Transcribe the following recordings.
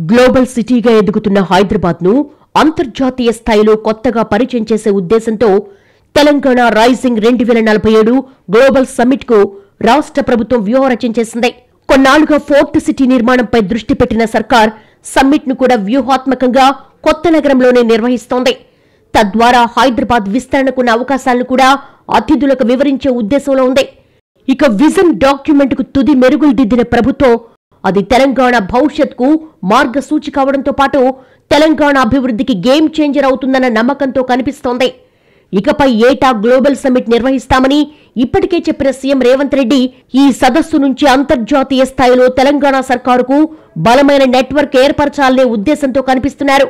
Global సిటీగా ఎదుగుతున్న హైదరాబాద్ ను అంతర్జాతీయ స్థాయిలో కొత్తగా పరిచయం చేసే ఉద్దేశంతో తెలంగాణ రైజింగ్ 2047 గ్లోబల్ సమ్మిట్ కు రాష్ట్ర ప్రభుత్వం వ్యూహరచన చేసింది. కొన్నాళ్లుగా ఫోర్త్ సిటీ నిర్మాణంపై దృష్టి పెట్టిన సర్కార్ సమ్మిట్ ను కూడా వ్యూహాత్మకంగా కొత్త నగరంలోనే నిర్వహిస్తోంది. తద్వారా హైదరాబాద్ విస్తరణకున్న అవకాశాలను కూడా అతిథులకు వివరించే ఉద్దేశంలో ఉంది. ఇక విజన్ డాక్యుమెంట్ కు తుది మెరుగులు దిద్దిన ప్రభుత్వం అది తెలంగాణ భవిష్యత్కు మార్గసూచి కావడంతో పాటు తెలంగాణ అభివృద్ధికి గేమ్ చేంజర్ అవుతుందన్న నమ్మకంతో కనిపిస్తోంది. ఇకపై ఏటా గ్లోబల్ సమ్మిట్ నిర్వహిస్తామని ఇప్పటికే చెప్పిన సీఎం రేవంత్ రెడ్డి ఈ సదస్సు నుంచి అంతర్జాతీయ స్థాయిలో తెలంగాణ సర్కారుకు బలమైన నెట్వర్క్ ఏర్పరచాలనే ఉద్దేశంతో కనిపిస్తున్నారు.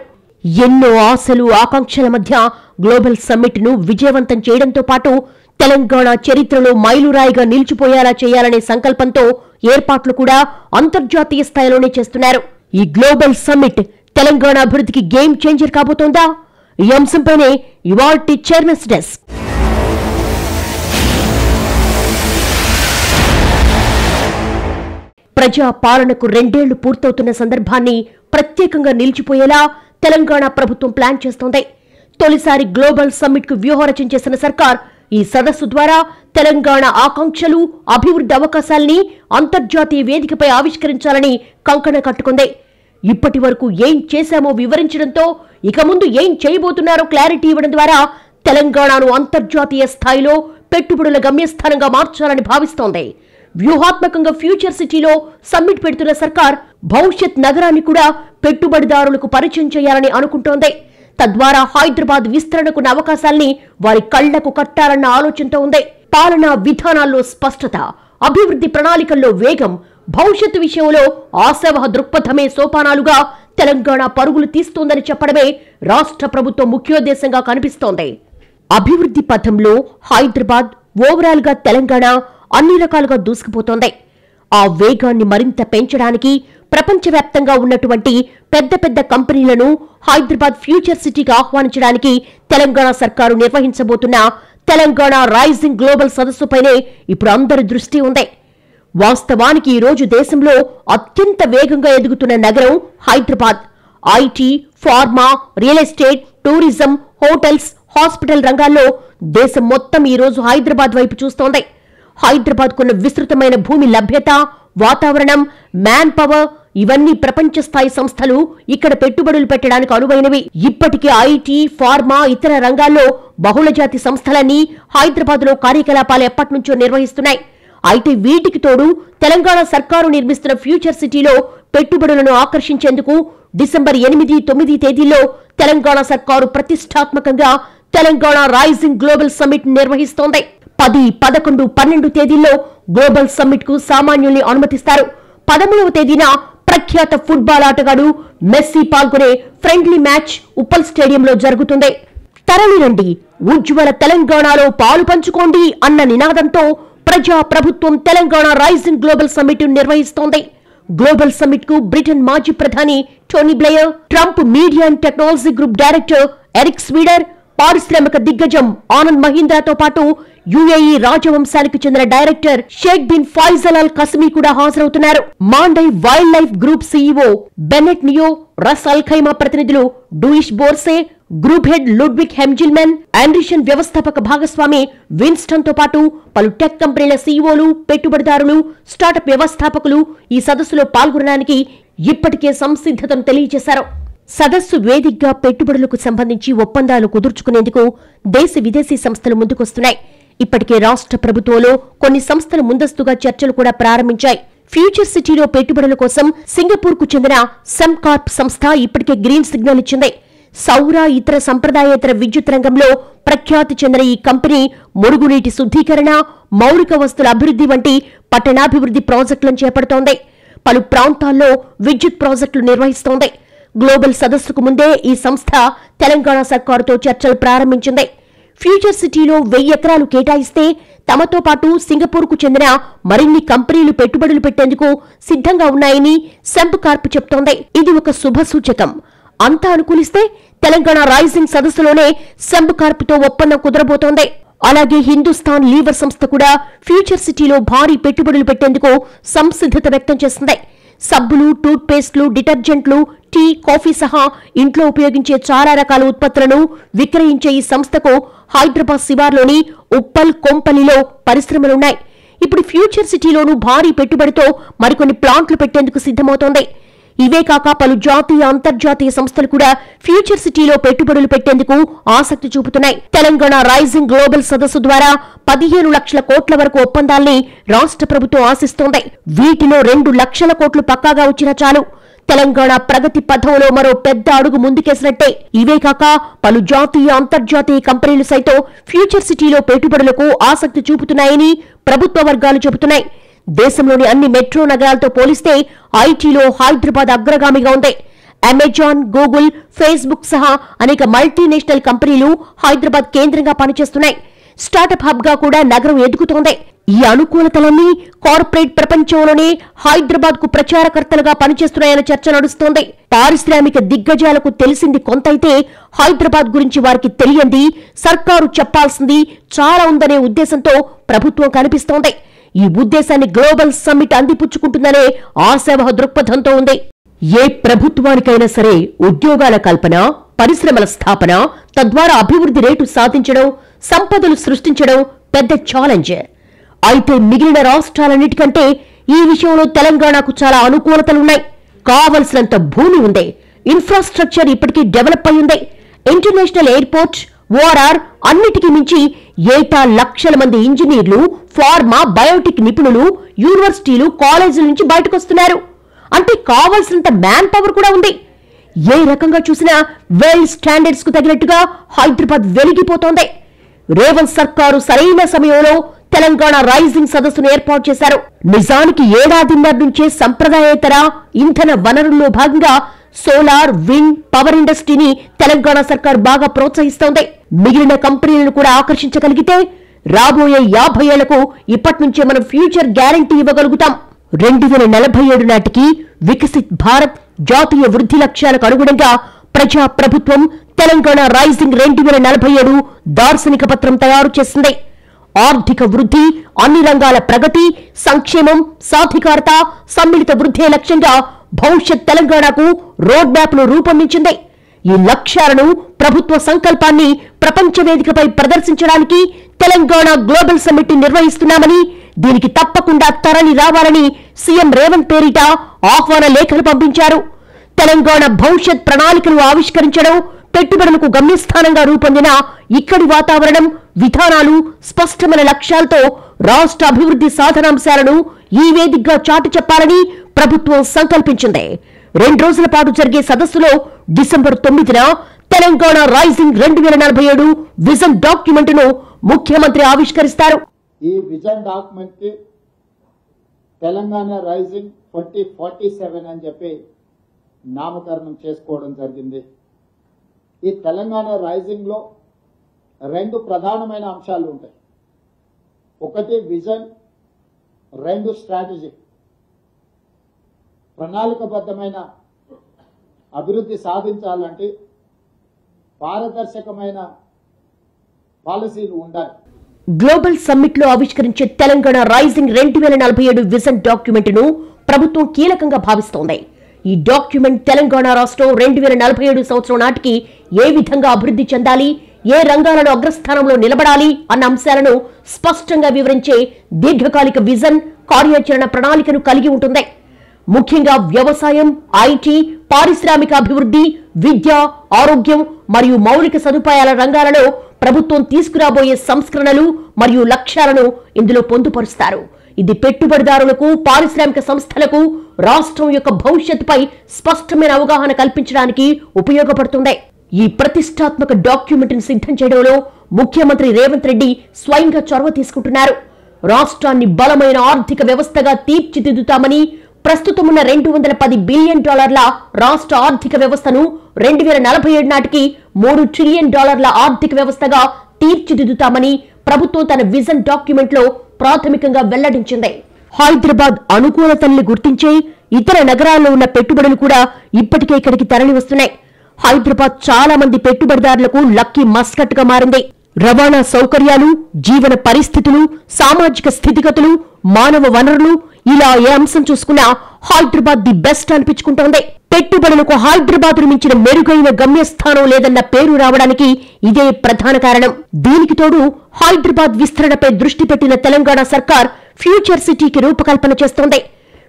ఎన్నో ఆశలు ఆకాంక్షల మధ్య గ్లోబల్ సమ్మిట్ ను విజయవంతం చేయడంతో పాటు తెలంగాణ చరిత్రలో మైలురాయిగా నిలిచిపోయేలా చేయాలనే సంకల్పంతో ఏర్పాట్లు కూడా అంతర్జాతీయ స్థాయిలోనే చేస్తున్నారు. ఈ గ్లోబల్ సమ్మిట్ తెలంగాణ అభివృద్ధికి గేమ్ చేంజర్ కాబోతోందా? ఈ అంశంపైనే ఇవాల్టి చైర్మన్స్ డెస్క్. ప్రజా పాలనకు 2 ఏళ్లు పూర్తవుతున్న సందర్భాన్ని ప్రత్యేకంగా నిలిచిపోయేలా తెలంగాణ ప్రభుత్వం ప్లాన్ చేస్తోంది. తొలిసారి గ్లోబల్ సమ్మిట్ కు వ్యూహరచన చేసిన సర్కార్ ఈ సదస్సు ద్వారా తెలంగాణ ఆకాంక్షలు అభివృద్ధి అవకాశాల్ని అంతర్జాతీయ వేదికపై ఆవిష్కరించాలని కంకణం కట్టుకుంది. ఇప్పటి వరకు ఏం చేశామో వివరించడంతో ఇక ముందు ఏం చేయబోతున్నారో క్లారిటీ ఇవ్వడం ద్వారా తెలంగాణను అంతర్జాతీయ స్థాయిలో పెట్టుబడుల గమ్యస్థానంగా మార్చాలని భావిస్తోంది. వ్యూహాత్మకంగా ఫ్యూచర్ సిటీలో సమ్మిట్ పెడుతున్న సర్కార్ భవిష్యత్ నగరాన్ని కూడా పెట్టుబడిదారులకు పరిచయం చేయాలని అనుకుంటోంది. తద్వారా హైదరాబాద్ విస్తరణకున్న అవకాశాల్ని వారి కళ్లకు కట్టాలన్న ఆలోచనతో ఉంది. పాలనా విధానాల్లో స్పష్టత, అభివృద్ధి ప్రణాళికల్లో వేగం, భవిష్యత్తు విషయంలో ఆశావహ దృక్పథమే సోపానాలుగా తెలంగాణ పరుగులు తీస్తోందని చెప్పడమే రాష్ట్ర ప్రభుత్వం ముఖ్యోద్దేశంగా కనిపిస్తోంది. అభివృద్ధి పథంలో హైదరాబాద్, ఓవరాల్ గా తెలంగాణ అన్ని రకాలుగా దూసుకుపోతోంది. ఆ వేగాన్ని మరింత పెంచడానికి ప్రపంచవ్యాప్తంగా ఉన్నటువంటి పెద్ద పెద్ద కంపెనీలను హైదరాబాద్ ఫ్యూచర్ సిటీకి ఆహ్వానించడానికి తెలంగాణ సర్కారు నిర్వహించబోతున్న తెలంగాణ రైజింగ్ గ్లోబల్ సదస్సుపైనే ఇప్పుడు అందరి దృష్టి ఉంది. వాస్తవానికి ఈ రోజు దేశంలో అత్యంత వేగంగా ఎదుగుతున్న నగరం Hyderabad. IT, pharma, real estate, tourism, hotels, hospital రంగాల్లో దేశం మొత్తం ఈ రోజు హైదరాబాద్ వైపు చూస్తోంది. హైదరాబాద్ కున్న విస్తృతమైన భూమి లభ్యత, వాతావరణం, మ్యాన్ పవర్ ఇవన్నీ ప్రపంచ స్థాయి సంస్థలు ఇక్కడ పెట్టుబడులు పెట్టడానికి అనువైనవి. ఇప్పటికే ఐటీ, ఫార్మా, ఇతర రంగాల్లో బహుళజాతి సంస్థలన్నీ హైదరాబాద్ లో కార్యకలాపాలు ఎప్పటినుంచో నిర్వహిస్తున్నాయి. అయితే వీటికి తోడు తెలంగాణ సర్కారు నిర్మిస్తున్న ఫ్యూచర్ సిటీలో పెట్టుబడులను ఆకర్షించేందుకు డిసెంబర్ 8, 9 తేదీల్లో తెలంగాణ సర్కారు ప్రతిష్టాత్మకంగా తెలంగాణ రైజింగ్ గ్లోబల్ సమ్మిట్ నిర్వహిస్తోంది. 10, 11, 12 తేదీల్లో గ్లోబల్ సమ్మిట్ కు సామాన్యుల్ని అనుమతిస్తారు. 13వ తేదీన ప్రఖ్యాత ఫుట్బాల్ ఆటగాడు మెస్సీ పాల్గొనే ఫ్రెండ్లీ మ్యాచ్ ఉప్పల్ స్టేడియంలో జరుగుతుంది. తరలిరండి, ఉజ్వల తెలంగాణలో పాలు పంచుకోండి అన్న నినాదంతో ప్రజా ప్రభుత్వం తెలంగాణ రైజింగ్ గ్లోబల్ సమ్మిట్ నిర్వహిస్తోంది. గ్లోబల్ సమ్మిట్ కు బ్రిటన్ మాజీ ప్రధాని Tony Blair, Trump media and technology group director Eric Swider, పారిశ్రామిక దిగ్గజం ఆనంద్ మహీంద్రాతో పాటు యుఏఈ రాజవంశానికి చెందిన director Sheikh bin Faisal Al Qasimi కూడా హాజరవుతున్నారు. Mandai wildlife group CEO Bennet Neo, Ras Al Khaimah ప్రతినిధులు Deutsche Borse, group head Ludwig Heinzelmann, Andreessen వ్యవస్థాపక భాగస్వామి విన్స్టన్ తో పాటు పలు టెక్ కంపెనీల సీఈఓలు, పెట్టుబడిదారులు, స్టార్టప్ వ్యవస్థాపకులు ఈ సదస్సులో పాల్గొనడానికి ఇప్పటికే సంసిద్ధతను తెలియజేశారు. సదస్సు వేదికగా పెట్టుబడులకు సంబంధించి ఒప్పందాలు కుదుర్చుకునేందుకు దేశ విదేశీ సంస్థలు ముందుకొస్తున్నాయి. ఇప్పటికే రాష్ట్ర ప్రభుత్వంలో కొన్ని సంస్థలు ముందస్తుగా చర్చలు కూడా ప్రారంభించాయి. ఫ్యూచర్ సిటీలో పెట్టుబడుల కోసం సింగపూర్ కు చెందిన సెమ్కార్ప్ సంస్థ ఇప్పటికే గ్రీన్ సిగ్నల్ ఇచ్చింది. సౌర, ఇతర సంప్రదాయేతర విద్యుత్ రంగంలో ప్రఖ్యాతి చెందిన ఈ కంపెనీ మురుగునీటి శుద్ధీకరణ, మౌలిక వస్తుల అభివృద్ధి వంటి పట్టణాభివృద్ధి ప్రాజెక్టులను చేపడుతోంది. పలు ప్రాంతాల్లో విద్యుత్ ప్రాజెక్టులు నిర్వహిస్తోంది. గ్లోబల్ సదస్సుకు ముందే ఈ సంస్థ తెలంగాణ సర్కారుతో చర్చలు ప్రారంభించింది. ఫ్యూచర్ సిటీలో 1000 ఎకరాలు కేటాయిస్తే తమతో పాటు సింగపూర్ కు చెందిన మరిన్ని కంపెనీలు పెట్టుబడులు పెట్టేందుకు సిద్ధంగా ఉన్నాయని సెంప్కార్ప్ చెప్తోంది. ఇది ఒక శుభ సూచకం. అంతా అనుకూలిస్తే తెలంగాణ రైజింగ్ సదస్సులోనే సెంప్కార్ప్ తో ఒప్పందం కుదరబోతోంది. అలాగే హిందుస్థాన్ లీవర్ సంస్థ కూడా ఫ్యూచర్ సిటీలో భారీ పెట్టుబడులు పెట్టేందుకు సంసిద్ధత వ్యక్తం చేసింది. సబ్బులు, టూత్ పేస్ట్లు, డిటర్జెంట్లు, టీ, కాఫీ సహా ఇంట్లో ఉపయోగించే చాలా రకాల ఉత్పత్తులను విక్రయించే ఈ సంస్థకు హైదరాబాద్ శివార్లోని ఉప్పల్, కొంపల్లిలో పరిశ్రమలున్నాయి. ఇప్పుడు ఫ్యూచర్ సిటీలోనూ భారీ పెట్టుబడితో మరికొన్ని ప్లాంట్లు పెట్టేందుకు సిద్ధమవుతోంది. ఇవే కాక పలు జాతీయ, అంతర్జాతీయ సంస్థలు కూడా ఫ్యూచర్ సిటీలో పెట్టుబడులు పెట్టేందుకు ఆసక్తి చూపుతున్నాయి. తెలంగాణ రైజింగ్ గ్లోబల్ సదస్సు ద్వారా 15 లక్షల కోట్ల వరకు ఒప్పందాల్ని రాష్ట్ర ప్రభుత్వం ఆశిస్తోంది. వీటిలో 2 లక్షల కోట్లు పక్కాగా వచ్చినా చాలు. తెలంగాణ ప్రగతి పథంలో మరో పెద్ద అడుగు ముందుకేసినట్టే. ఇవే కాక పలు జాతీయ, అంతర్జాతీయ కంపెనీలు సైతం ఫ్యూచర్ సిటీలో పెట్టుబడులకు ఆసక్తి చూపుతున్నాయని ప్రభుత్వ వర్గాలు చెబుతున్నాయి. దేశంలోని అన్ని మెట్రో నగరాలతో పోలిస్తే ఐటీలో హైదరాబాద్ అగ్రగామిగా ఉంది. అమెజాన్, గూగుల్, ఫేస్బుక్ సహా అనేక మల్టీనేషనల్ కంపెనీలు హైదరాబాద్ కేంద్రంగా పనిచేస్తున్నాయి. స్టార్టప్ హబ్ గా కూడా నగరం ఎదుగుతోంది. ఈ అనుకూలతలన్నీ కార్పొరేట్ ప్రపంచంలోనే హైదరాబాద్ కు ప్రచారకర్తలుగా పనిచేస్తున్నాయన్న చర్చ నడుస్తోంది. పారిశ్రామిక దిగ్గజాలకు తెలిసింది కొంతైతే హైదరాబాద్ గురించి వారికి తెలియంది, సర్కారు చెప్పాల్సింది చాలా ఉందనే ఉద్దేశంతో ప్రభుత్వం కనిపిస్తోంది. ఈ ఉద్దేశాన్ని గ్లోబల్ సమ్మిట్ అందిపుచ్చుకుంటుందనే ఆశావహ దృక్పథంతో ఉంది. ఏ ప్రభుత్వానికైనా సరే ఉద్యోగాల కల్పన, పరిశ్రమల స్థాపన, తద్వారా అభివృద్ధి రేటు సాధించడం, సంపదలు సృష్టించడం పెద్ద ఛాలెంజ్. అయితే మిగిలిన రాష్ట్రాలన్నిటికంటే ఈ విషయంలో తెలంగాణకు చాలా అనుకూలతలున్నాయి. కావలసినంత భూమి ఉంది, ఇన్ఫ్రాస్ట్రక్చర్ ఇప్పటికీ డెవలప్ అయ్యింది. ఇంటర్నేషనల్ ఎయిర్పోర్ట్, ఓఆర్ఆర్, అన్నిటికీ మించి ఏటా లక్షల మంది ఇంజనీర్లు, ఫార్మా, బయోటిక్ నిపుణులు యూనివర్సిటీలు, కాలేజీల నుంచి బయటకొస్తున్నారు. అంటే కావాల్సినంత మ్యాన్ పవర్ కూడా ఉంది. ఏ రకంగా చూసినా వరల్డ్ స్టాండర్డ్స్ కు తగినట్టుగా హైదరాబాద్ వెలిగిపోతోంది. రేవంత్ సర్కారు సరైన సమయంలో తెలంగాణ రైజింగ్ సదస్సును ఏర్పాటు చేశారు. నిజానికి ఏడాదిన్నర నుంచే సంప్రదాయేతర ఇంధన వనరుల్లో భాగంగా సోలార్, విండ్, పవర్ ఇండస్ట్రీని తెలంగాణ సర్కార్ బాగా ప్రోత్సహిస్తోంది. మిగిలిన కంపెనీలను కూడా ఆకర్షించగలిగితే రాబోయే 50 ఏళ్లకు ఇప్పటి నుంచే మనం ఫ్యూచర్ గ్యారంటీ ఇవ్వగలుగుతాం. 2047 నాటికి వికసిత్ భారత్ జాతీయ వృద్ధి లక్ష్యాలకు అనుగుణంగా ప్రజా ప్రభుత్వం తెలంగాణ రైజింగ్ 2047 దార్శనిక పత్రం తయారు చేసింది. ఆర్థిక వృద్ధి, అన్ని రంగాల ప్రగతి, సంక్షేమం, సాధికారత, సమ్మిళిత వృద్ధి లక్ష్యంగా భవిష్యత్ తెలంగాణకు రోడ్ మ్యాప్ ను రూపొందించింది. ఈ లక్ష్యాలను, ప్రభుత్వ సంకల్పాన్ని ప్రపంచ వేదికపై ప్రదర్శించడానికి తెలంగాణ గ్లోబల్ సమ్మిట్ నిర్వహిస్తున్నామని, దీనికి తప్పకుండా తరలి రావాలని సీఎం రేవంత్ పేరిట ఆహ్వాన లేఖలు పంపించారు. తెలంగాణ భవిష్యత్ ప్రణాళికలు ఆవిష్కరించడం, పెట్టుబడులకు గమ్యస్థానంగా రూపొందిన ఇక్కడి వాతావరణం, విధానాలు, స్పష్టమైన లక్ష్యాలతో రాష్ట్ర అభివృద్ధి సాధనాంశాలను ఈ వేదికగా చాటి చెప్పాలని ప్రభుత్వం సంకల్పించింది. 2 రోజుల పాటు జరిగే సదస్సులో డిసెంబర్ 9న తెలంగాణ రైజింగ్ 2047 విజన్ డాక్యుమెంట్ ను ముఖ్యమంత్రి ఆవిష్కరిస్తారు. ఈ విజన్ డాక్యుమెంట్ కి తెలంగాణ రైజింగ్ 2047 అని చెప్పి నామకరణం చేసుకోవడం జరిగింది. ఈ తెలంగాణ రైజింగ్ లో 2 ప్రధానమైన అంశాలు ఉంటాయి. ఒకటి విజన్, 2 స్ట్రాటజీ. ప్రణాళికబద్ధమైన అభివృద్ధి సాధించాలంటే పారదర్శకమైన పాలసీలు ఉండాలి. గ్లోబల్ సమ్మిట్ లో ఆవిష్కరించే తెలంగాణ రైజింగ్ 2047 విజన్ డాక్యుమెంట్ ను ప్రభుత్వం కీలకంగా భావిస్తోంది. ఈ డాక్యుమెంట్ తెలంగాణ రాష్ట్రం 2047 సంవత్సరం నాటికి ఏ విధంగా అభివృద్ధి చెందాలి, ఏ రంగాలను అగ్రస్థానంలో నిలబడాలి అన్న అంశాలను స్పష్టంగా వివరించే దీర్ఘకాలిక విజన్, కార్యాచరణ ప్రణాళికను కలిగి ఉంటుంది. ముఖ్యంగా వ్యవసాయం, ఐటీ, పారిశ్రామిక అభివృద్ధి, విద్య, ఆరోగ్యం మరియు మౌలిక సదుపాయాల రంగాలలో ప్రభుత్వం తీసుకురాబోయే సంస్కరణలు మరియు లక్ష్యాలను ఇందులో పొందుపరుస్తారు. ఇది పెట్టుబడిదారులకు, పారిశ్రామిక సంస్థలకు రాష్ట్రం యొక్క భవిష్యత్తుపై స్పష్టమైన అవగాహన కల్పించడానికి ఉపయోగపడుతుంది. ఈ ప్రతిష్టాత్మక డాక్యుమెంట్ ను సిద్ధం చేయడంలో ముఖ్యమంత్రి రేవంత్ రెడ్డి స్వయంగా చొరవ తీసుకుంటున్నారు. రాష్ట్రాన్ని బలమైన ఆర్థిక వ్యవస్థగా తీర్చిదిద్దుతామని, ప్రస్తుతం ఉన్న $210 బిలియన్ రాష్ట్ర ఆర్థిక వ్యవస్థను 2047 నాటికి $3 ట్రిలియన్ ఆర్థిక వ్యవస్థగా తీర్చిదిద్దుతామని ప్రభుత్వం తన విజన్ డాక్యుమెంట్ లో ప్రాథమికంగా వెల్లడించింది. హైదరాబాద్ అనుకూలతల్ని గుర్తించే ఇతర నగరాల్లో ఉన్న పెట్టుబడులు కూడా ఇప్పటికే ఇక్కడికి తరలి వస్తున్నాయి. హైదరాబాద్ చాలా మంది పెట్టుబడిదారులకు లక్కీ మస్కట్ గా మారింది. రవాణా సౌకర్యాలు, జీవన పరిస్థితులు, సామాజిక స్థితిగతులు, మానవ వనరులు ఇలా ఏ అంశం చూసుకున్నా హైదరాబాద్ ది బెస్ట్ అనిపించుకుంటోంది. పెట్టుబడులకు హైదరాబాద్ మించిన మెరుగైన గమ్యస్థానం లేదన్న పేరు రావడానికి ఇదే ప్రధాన కారణం. దీనికి తోడు హైదరాబాద్ విస్తరణపై దృష్టి పెట్టిన తెలంగాణ సర్కార్ ఫ్యూచర్ సిటీకి రూపకల్పన చేస్తోంది.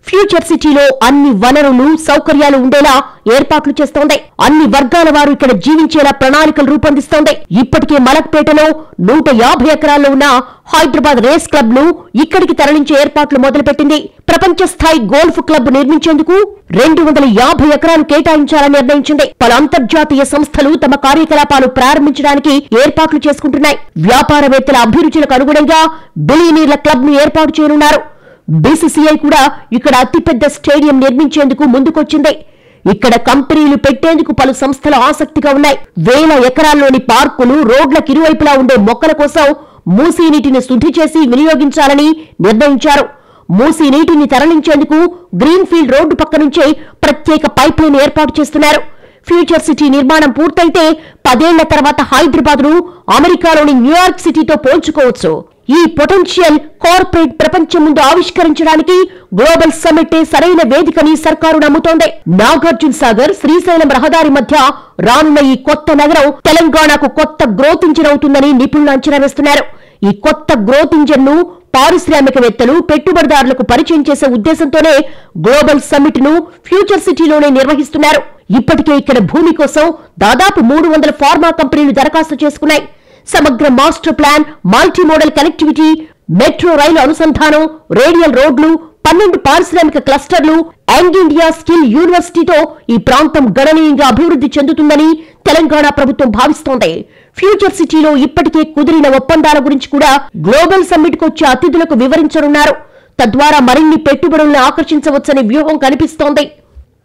ఫ్యూచర్ సిటీలో అన్ని వనరులు, సౌకర్యాలు ఉండేలా ఏర్పాట్లు చేస్తోంది. అన్ని వర్గాల వారు ఇక్కడ జీవించేలా ప్రణాళికలు రూపొందిస్తోంది. ఇప్పటికే మలక్పేటలో 150 ఎకరాల్లో ఉన్న హైదరాబాద్ రేస్ క్లబ్ ను ఇక్కడికి తరలించే ఏర్పాట్లు మొదలుపెట్టింది. ప్రపంచ స్థాయి గోల్ఫ్ క్లబ్ నిర్మించేందుకు 250 ఎకరాలు కేటాయించాలని నిర్ణయించింది. పలు అంతర్జాతీయ సంస్థలు తమ కార్యకలాపాలు ప్రారంభించడానికి ఏర్పాట్లు చేసుకుంటున్నాయి. వ్యాపారవేత్తల అభిరుచులకు అనుగుణంగా బిలియనీర్ల క్లబ్ ను ఏర్పాటు చేయనున్నారు. బీసీసీఐ కూడా ఇక్కడ అతిపెద్ద స్టేడియం నిర్మించేందుకు ముందుకొచ్చింది. ఇక్కడ కంపెనీలు పెట్టేందుకు పలు సంస్థలు ఆసక్తిగా ఉన్నాయి. వేల ఎకరాల్లోని పార్కులు, రోడ్లకు ఇరువైపులా ఉండే మొక్కల కోసం మూసీ నీటిని శుద్ధి చేసి వినియోగించాలని నిర్ణయించారు. మూసీ నీటిని తరలించేందుకు గ్రీన్ ఫీల్డ్ రోడ్డు పక్క నుంచే ప్రత్యేక పైప్ లైన్ ఏర్పాటు చేస్తున్నారు. ఫ్యూచర్ సిటీ నిర్మాణం పూర్తయితే 10 ఏళ్ల తర్వాత హైదరాబాద్ ను అమెరికాలోని న్యూయార్క్ సిటీతో పోల్చుకోవచ్చు. ఈ పొటెన్షియల్ కార్పొరేట్ ప్రపంచం ముందు ఆవిష్కరించడానికి గ్లోబల్ సమ్మిట్ సరైన వేదికని సర్కారు నమ్ముతోంది. నాగార్జున సాగర్, శ్రీశైలం రహదారి మధ్య రానున్న ఈ కొత్త నగరం తెలంగాణకు కొత్త గ్రోత్ ఇంజిన్ అవుతుందని నిపుణులు అంచనా వేస్తున్నారు. ఈ కొత్త గ్రోత్ ఇంజిన్ ను పారిశ్రామికవేత్తలు, పెట్టుబడిదారులకు పరిచయం చేసే ఉద్దేశంతోనే గ్లోబల్ సమ్మిట్ ను ఫ్యూచర్ సిటీలోనే నిర్వహిస్తున్నారు. ఇప్పటికే ఇక్కడ భూమి కోసం దాదాపు 300 ఫార్మా కంపెనీలు దరఖాస్తు చేసుకున్నాయి. సమగ్ర master plan, multi modal connectivity, metro rail అనుసంధానం, రేడియల్ రోడ్లు, 12 పారిశ్రామిక క్లస్టర్లు, యంగ్ ఇండియా స్కిల్ యూనివర్సిటీతో ఈ ప్రాంతం గణనీయంగా అభివృద్ధి చెందుతుందని తెలంగాణ ప్రభుత్వం భావిస్తోంది. ఫ్యూచర్ సిటీలో ఇప్పటికే కుదిరిన ఒప్పందాల గురించి కూడా గ్లోబల్ సమ్మిట్ కు వచ్చే అతిథులకు వివరించనున్నారు. తద్వారా మరిన్ని పెట్టుబడులను ఆకర్షించవచ్చనే వ్యూహం కనిపిస్తోంది.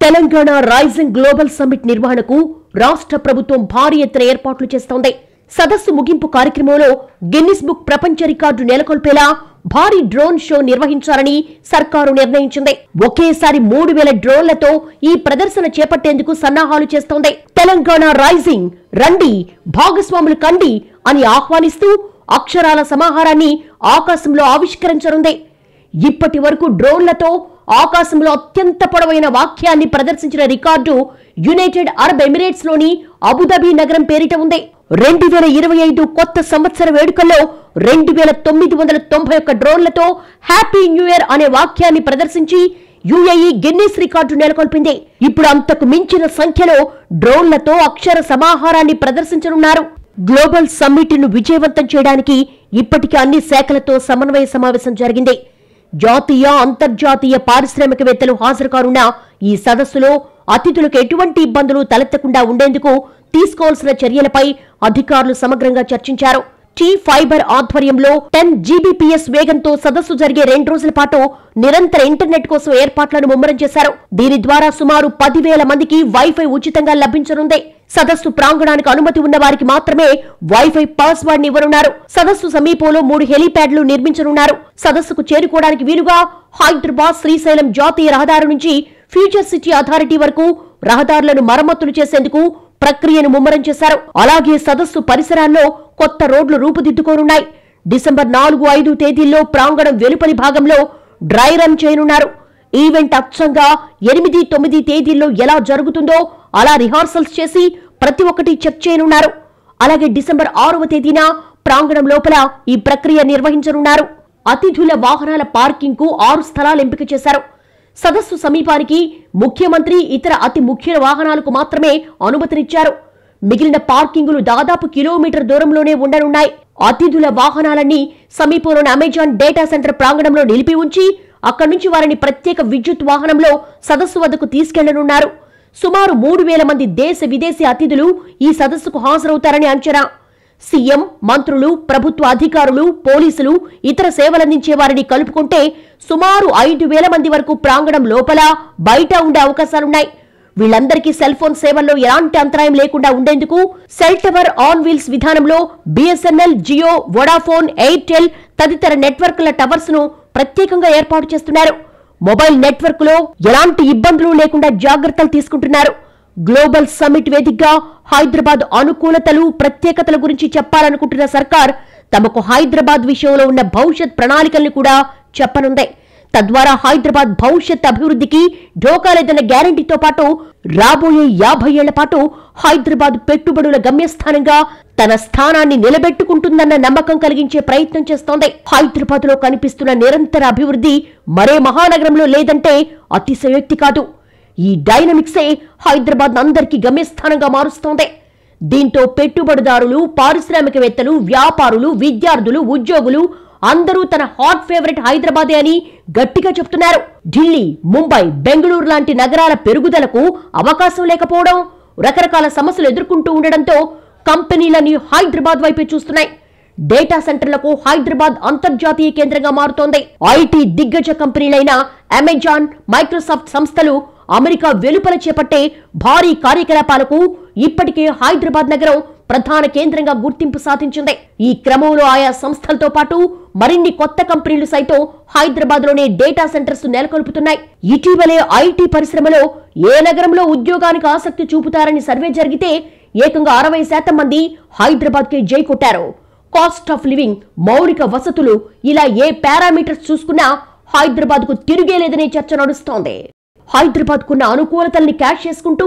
తెలంగాణ రైజింగ్ గ్లోబల్ సమ్మిట్ నిర్వహణకు రాష్ట్ర ప్రభుత్వం భారీ ఎత్తున ఏర్పాట్లు చేస్తోంది. సదస్సు ముగింపు కార్యక్రమంలో గిన్నిస్ బుక్ ప్రపంచ రికార్డు నెలకొల్పేలా భారీ డ్రోన్ షో నిర్వహించాలని సర్కారు నిర్ణయించింది. ఒకేసారి 3000 డ్రోన్లతో ఈ ప్రదర్శన చేపట్టేందుకు సన్నాహాలు చేస్తోంది. తెలంగాణ రైజింగ్ రండి, భాగస్వాములు కండి అని ఆహ్వానిస్తూ అక్షరాల సమాహారాన్ని ఆకాశంలో ఆవిష్కరించనుంది. ఇప్పటి వరకు డ్రోన్లతో ఆకాశంలో అత్యంత పొడవైన వాక్యాన్ని ప్రదర్శించిన రికార్డు యునైటెడ్ అరబ్ ఎమిరేట్స్ లోని అబుదాబి నగరం పేరిట ఉంది. 2025 కొత్త సంవత్సర వేడుకల్లో 2991 డ్రోన్లతో హ్యాపీ న్యూ ఇయర్ అనే వాక్యాన్ని ప్రదర్శించి యుఏఈ గిన్నిస్ రికార్డు నెలకొల్పింది. ఇప్పుడు అంతకు మించిన సంఖ్యలో డ్రోన్లతో అక్షర సమాహారాన్ని ప్రదర్శించనున్నారు. గ్లోబల్ సమ్మిట్ ను విజయవంతం చేయడానికి ఇప్పటికే అన్ని శాఖలతో సమన్వయ సమావేశం జరిగింది. జాతీయ, అంతర్జాతీయ పారిశ్రామికవేత్తలు హాజరు కానున్న ఈ సదస్సులో అతిథులకు ఎటువంటి ఇబ్బందులు తలెత్తకుండా ఉండేందుకు తీసుకోవాల్సిన చర్యలపై అధికారులు సమగ్రంగా చర్చించారు. టీ ఫైబర్ ఆధ్వర్యంలో 10 GBps వేగంతో సదస్సు జరిగే 2 రోజుల పాటు నిరంతర ఇంటర్నెట్ కోసం ఏర్పాట్లను ముమ్మరం చేశారు. దీని ద్వారా సుమారు 10,000 మందికి వైఫై ఉచితంగా లభించనుంది. సదస్సు ప్రాంగణానికి అనుమతి ఉన్న వారికి మాత్రమే వైఫై పాస్వర్డ్ ఇవ్వనున్నారు. సదస్సు సమీపంలో 3 హెలీప్యాడ్లు నిర్మించనున్నారు. సదస్సుకు చేరుకోవడానికి వీలుగా హైదరాబాద్ శ్రీశైలం జాతీయ రహదారి నుంచి ఫ్యూచర్ సిటీ అథారిటీ వరకు రహదారులను మరమ్మతులు చేసేందుకు ప్రక్రియను ముమ్మరం చేశారు. అలాగే సదస్సు పరిసరాల్లో కొత్త రోడ్లు రూపుదిద్దుకోనున్నాయి. డిసెంబర్ 4, 5 తేదీల్లో ప్రాంగణం వెలుపలి భాగంలో డ్రై రన్ చేయనున్నారు. ఈవెంట్ అచ్చంగా 8, 9 తేదీల్లో ఎలా జరుగుతుందో అలా రిహార్సల్స్ చేసి ప్రతి ఒక్కటి చెక్ చేయనున్నారు. అలాగే డిసెంబర్ 6వ తేదీన ప్రాంగణం లోపల ఈ ప్రక్రియ నిర్వహించనున్నారు. అతిథుల వాహనాల పార్కింగ్ కు 6 స్థలాలు ఎంపిక చేశారు. సదస్సు సమీపానికి ముఖ్యమంత్రి, ఇతర అతి ముఖ్య వాహనాలకు మాత్రమే అనుమతినిచ్చారు. మిగిలిన పార్కింగులు దాదాపు కిలోమీటర్ దూరంలోనే ఉండనున్నాయి. అతిథుల వాహనాలన్నీ సమీపంలోని అమెజాన్ డేటా సెంటర్ ప్రాంగణంలో నిలిపి ఉంచి అక్కడి నుంచి వారిని ప్రత్యేక విద్యుత్ వాహనంలో సదస్సు వద్దకు తీసుకెళ్లనున్నారు. సుమారు 3,000 మంది దేశ విదేశీ అతిథులు ఈ సదస్సుకు హాజరవుతారని అంచనా. సీఎం, మంత్రులు, ప్రభుత్వ అధికారులు, పోలీసులు, ఇతర సేవలందించే వారిని కలుపుకుంటే సుమారు 5,000 మంది వరకు ప్రాంగణం లోపల, బయట ఉండే అవకాశాలున్నాయి. వీళ్లందరికీ సెల్ ఫోన్ సేవల్లో ఎలాంటి అంతరాయం లేకుండా ఉండేందుకు సెల్ టవర్ ఆన్ వీల్స్ విధానంలో BSNL, జియో, వొడాఫోన్, ఎయిర్టెల్ తదితర నెట్వర్క్ల టవర్స్ ను ప్రత్యేకంగా ఏర్పాటు చేస్తున్నారు. మొబైల్ నెట్వర్క్ లో ఎలాంటి ఇబ్బందులు లేకుండా జాగ్రత్తలు తీసుకుంటున్నారు. గ్లోబల్ సమ్మిట్ వేదికగా హైదరాబాద్ అనుకూలతలు ప్రత్యేకతల గురించి చెప్పాలనుకుంటున్న సర్కార్ తమకు హైదరాబాద్ విషయంలో ఉన్న భవిష్యత్ ప్రణాళికల్ని కూడా చెప్పనుంది. తద్వారా హైదరాబాద్ భవిష్యత్ అభివృద్ధికి ఢోకా లేదన్న గ్యారంటీతో పాటు రాబోయే 50 ఏళ్ల పాటు హైదరాబాద్ పెట్టుబడుల గమ్యస్థానంగా తన స్థానాన్ని నిలబెట్టుకుంటుందన్న నమ్మకం కలిగించే ప్రయత్నం చేస్తోంది. హైదరాబాద్ లో కనిపిస్తున్న నిరంతర అభివృద్ధి మరే మహానగరంలో లేదంటే అతిశయోక్తి కాదు. ఈ డైనమిక్సే హైదరాబాద్ అందరికీ గమ్యస్థానంగా మారుస్తోంది. దీంతో పెట్టుబడిదారులు, పారిశ్రామికవేత్తలు, వ్యాపారులు, విద్యార్థులు, ఉద్యోగులు అందరూ తన హాట్ ఫేవరెట్ హైదరాబాదే అని గట్టిగా చెప్తున్నారు. ఢిల్లీ, ముంబై, బెంగళూరు లాంటి నగరాల పెరుగుదలకు అవకాశం లేకపోవడం, రకరకాల సమస్యలు ఎదుర్కొంటూ ఉండడంతో కంపెనీలన్నీ హైదరాబాద్ వైపే చూస్తున్నాయి. డేటా సెంటర్లకు హైదరాబాద్ అంతర్జాతీయ కేంద్రంగా మారుతోంది. ఐటీ దిగ్గజ కంపెనీలైన అమెజాన్, మైక్రోసాఫ్ట్ సంస్థలు అమెరికా వెలుపల చేపట్టే భారీ కార్యకలాపాలకు ఇప్పటికే హైదరాబాద్ నగరం ప్రధాన కేంద్రంగా గుర్తింపు సాధించింది. ఈ క్రమంలో ఆయా సంస్థలతో పాటు మరిన్ని కొత్త కంపెనీలు సైతం హైదరాబాద్ లోనే డేటా సెంటర్స్ నెలకొల్పుతున్నాయి. ఇటీవలే ఐటీ పరిశ్రమలో ఏ నగరంలో ఉద్యోగానికి ఆసక్తి చూపుతారని సర్వే జరిగితే ఏకంగా 60% మంది హైదరాబాద్ కే జై కొట్టారు. కాస్ట్ ఆఫ్ లివింగ్, మౌలిక వసతులు ఇలా ఏ పారామీటర్స్ చూసుకున్నా హైదరాబాద్ కు తిరిగేలేదనే చర్చ నడుస్తోంది. హైదరాబాద్ కున్న అనుకూలతల్ని క్యాష్ చేసుకుంటూ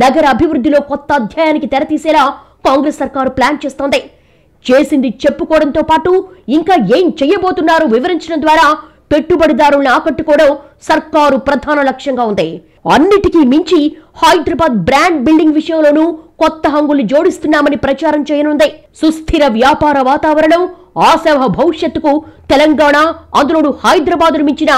నగర అభివృద్ధిలో కొత్త అధ్యాయానికి తెరతీసేలా కాంగ్రెస్ సర్కారు ప్లాన్ చేస్తోంది. చేసింది చెప్పుకోవడంతో పాటు ఇంకా ఏం చేయబోతున్నారో వివరించడం ద్వారా పెట్టుబడిదారులను ఆకట్టుకోవడం సర్కారు ప్రధాన లక్ష్యంగా ఉంది. అన్నిటికీ మించి హైదరాబాద్ బ్రాండ్ బిల్డింగ్ విషయంలోనూ కొత్త హంగులు జోడిస్తున్నామని ప్రచారం చేయనుంది. సుస్థిర వ్యాపార వాతావరణం, ఆశావహ భవిష్యత్తుకు తెలంగాణ, అందులోనూ హైదరాబాద్ను మించిన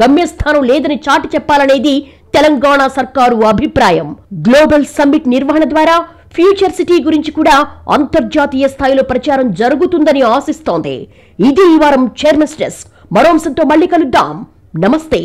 గమ్యస్థానం లేదని చాటి చెప్పాలనేది తెలంగాణ సర్కారు అభిప్రాయం. గ్లోబల్ సమ్మిట్ నిర్వహణ ద్వారా ఫ్యూచర్ సిటీ గురించి కూడా అంతర్జాతీయ స్థాయిలో ప్రచారం జరుగుతుందని ఆశిస్తోంది. ఇది ఈ వారం చైర్మన్స్ డెస్క్. మరో అంశంతో మళ్ళీ కలుద్దాం. నమస్తే.